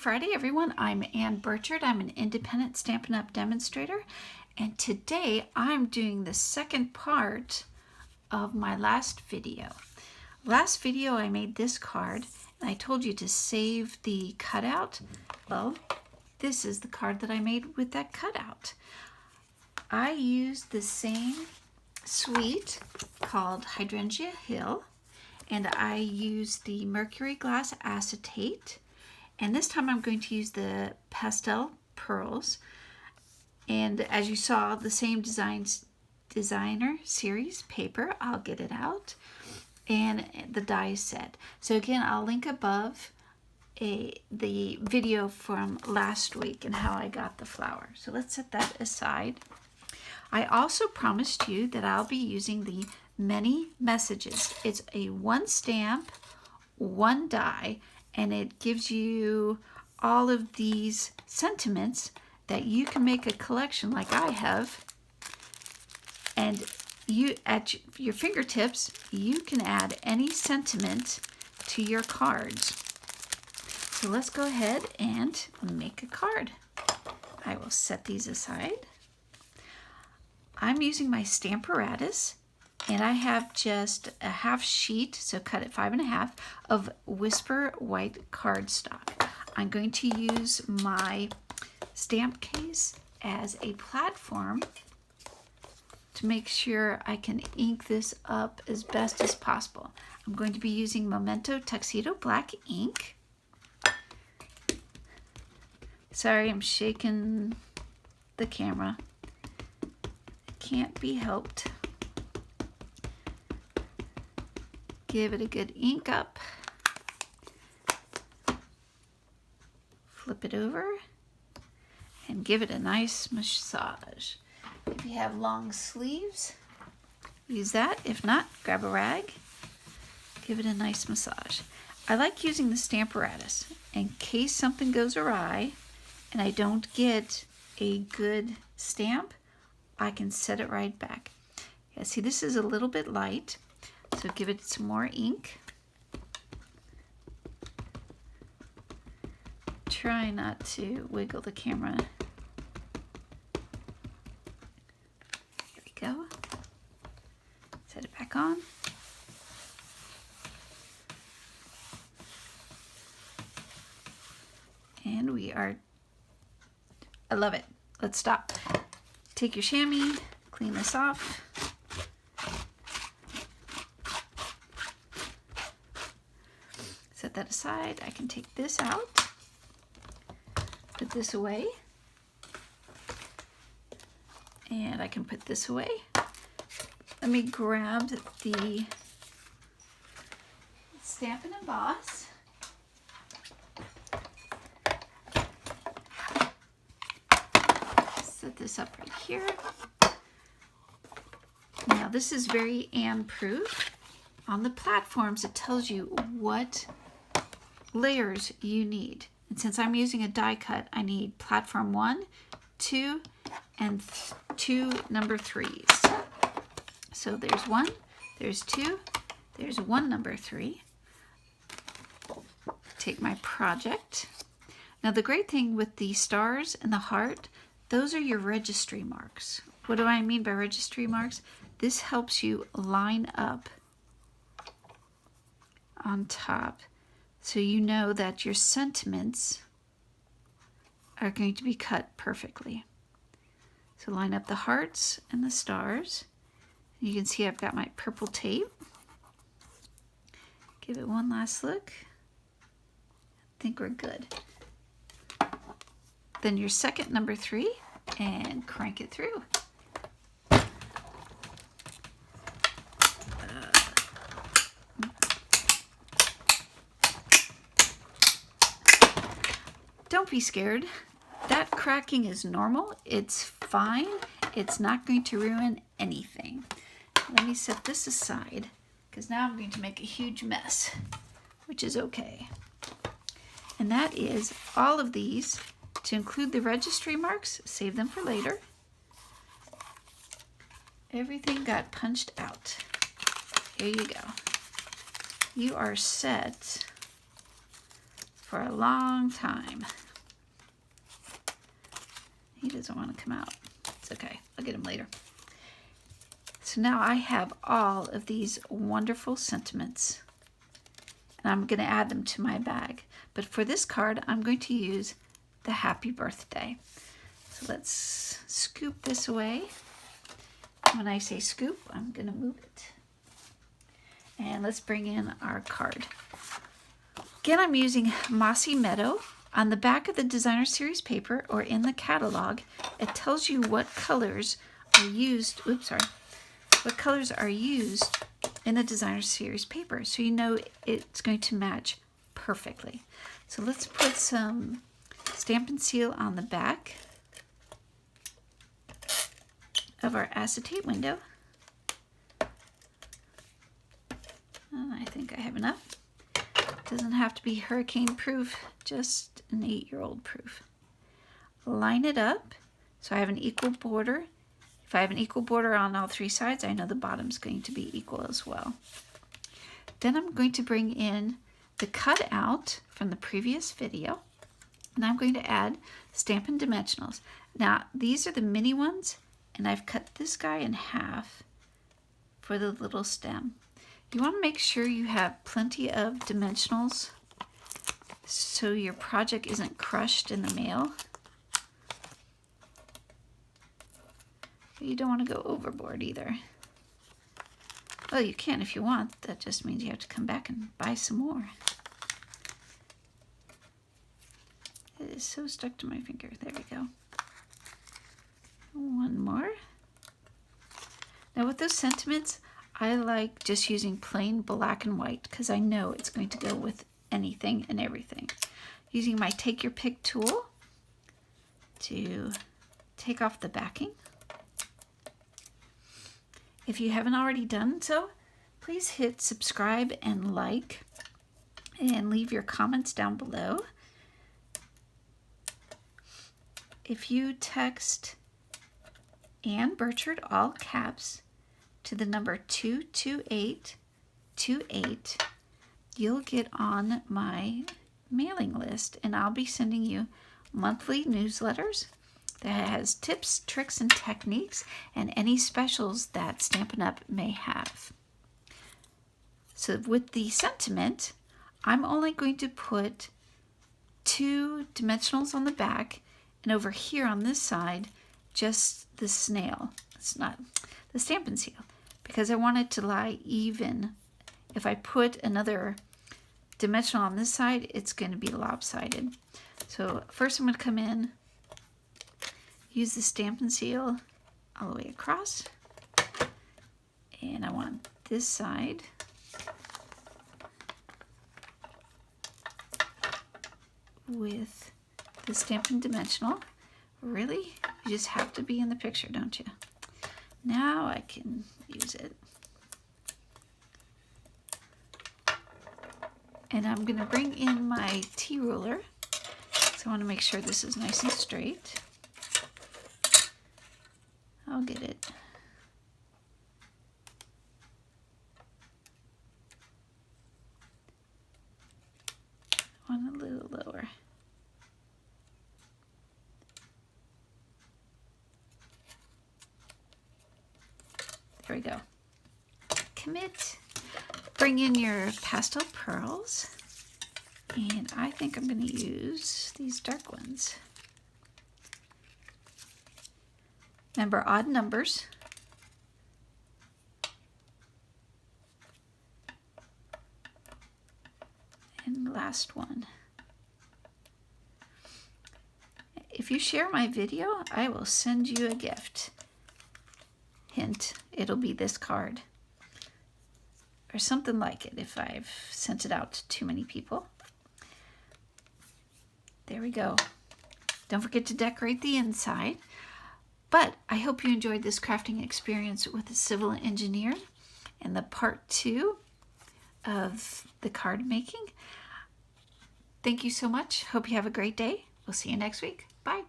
Friday, everyone. I'm Ann Birchard. I'm an independent Stampin' Up! Demonstrator, and today I'm doing the second part of my last video. Last video I made this card, and I told you to save the cutout. Well, this is the card that I made with that cutout. I used the same suite called Hydrangea Hill, and I used the mercury glass acetate. And this time I'm going to use the pastel pearls. And as you saw, the same designer series paper. I'll get it out. And the die set. So again, I'll link above the video from last week and how I got the flower. So let's set that aside. I also promised you that I'll be using the many messages. It's a one stamp, one die, and it gives you all of these sentiments that you can make a collection like I have. And you, at your fingertips, you can add any sentiment to your cards. So let's go ahead and make a card. I will set these aside. I'm using my Stamparatus, and I have just a half sheet, so cut it 5 1/2, of Whisper white cardstock. I'm going to use my stamp case as a platform to make sure I can ink this up as best as possible. I'm going to be using Memento Tuxedo Black ink. Sorry, I'm shaking the camera. It can't be helped. Give it a good ink up. Flip it over and give it a nice massage. If you have long sleeves, use that. If not, grab a rag. Give it a nice massage. I like using the Stamparatus in case something goes awry and I don't get a good stamp. I can set it right back. Yeah, see, this is a little bit light. So give it some more ink. Try not to wiggle the camera. There we go. Set it back on. And we are, I love it. Let's stop. Take your chamois, clean this off. Set that aside. I can take this out, put this away, and I can put this away. Let me grab the Stampin' Emboss. Set this up right here. Now this is very Ann-proof. On the platforms, it tells you what layers you need. And since I'm using a die cut, I need platform 1, 2, and 2 number 3s. So there's 1, there's 2, there's 1 number 3. Take my project. Now the great thing with the stars and the heart, those are your registry marks. What do I mean by registry marks? This helps you line up on top, so you know that your sentiments are going to be cut perfectly. So line up the hearts and the stars. You can see I've got my purple tape. Give it one last look. I think we're good. Then your second number 3 and crank it through. Don't be scared. That cracking is normal. It's fine. It's not going to ruin anything. Let me set this aside because now I'm going to make a huge mess, which is okay. And that is all of these, to include the registry marks, save them for later. Everything got punched out. Here you go. You are set for a long time. He doesn't want to come out. It's okay. I'll get him later. So now I have all of these wonderful sentiments, and I'm going to add them to my bag. But for this card, I'm going to use the happy birthday. So let's scoop this away. When I say scoop, I'm going to move it. And let's bring in our card. Again, I'm using Mossy Meadow. On the back of the Designer Series paper or in the catalog, it tells you what colors are used. Oops, sorry. What colors are used in the Designer Series paper, so you know it's going to match perfectly. So let's put some Stampin Seal on the back of our acetate window. I think I have enough. Doesn't have to be hurricane proof, just an 8-year-old proof. Line it up so I have an equal border. If I have an equal border on all 3 sides, I know the bottom's going to be equal as well. Then I'm going to bring in the cutout from the previous video, and I'm going to add Stampin Dimensionals. Now, these are the mini ones, and I've cut this guy in half for the little stem. You want to make sure you have plenty of dimensionals so your project isn't crushed in the mail. But you don't want to go overboard either. Well, you can if you want. That just means you have to come back and buy some more. It is so stuck to my finger. There we go. One more. Now with those sentiments, I like just using plain black and white because I know it's going to go with anything and everything. Using my Take Your Pick tool to take off the backing. If you haven't already done so, please hit subscribe and like and leave your comments down below. If you text ANNBIRCHARD, all caps, to the number 22828, you'll get on my mailing list, and I'll be sending you monthly newsletters that has tips, tricks, and techniques, and any specials that Stampin' Up! May have. So with the sentiment, I'm only going to put 2 dimensionals on the back, and over here on this side, just the snail. It's not the Stampin' Seal, because I want it to lie even. If I put another dimensional on this side, it's going to be lopsided. So first I'm going to come in, use the Stampin' Seal all the way across, and I want this side with the Stampin' Dimensional. Really? You just have to be in the picture, don't you? Now I can use it. And I'm going to bring in my T-ruler. So I want to make sure this is nice and straight. I'll get it. One a little lower. There we go. Commit. Bring in your pastel pearls. And I think I'm going to use these dark ones. Remember, odd numbers. And last one. If you share my video, I will send you a gift. Hint, it'll be this card. Or something like it if I've sent it out to too many people. There we go. Don't forget to decorate the inside. But I hope you enjoyed this crafting experience with a civil engineer and the part 2 of the card making. Thank you so much. Hope you have a great day. We'll see you next week. Bye.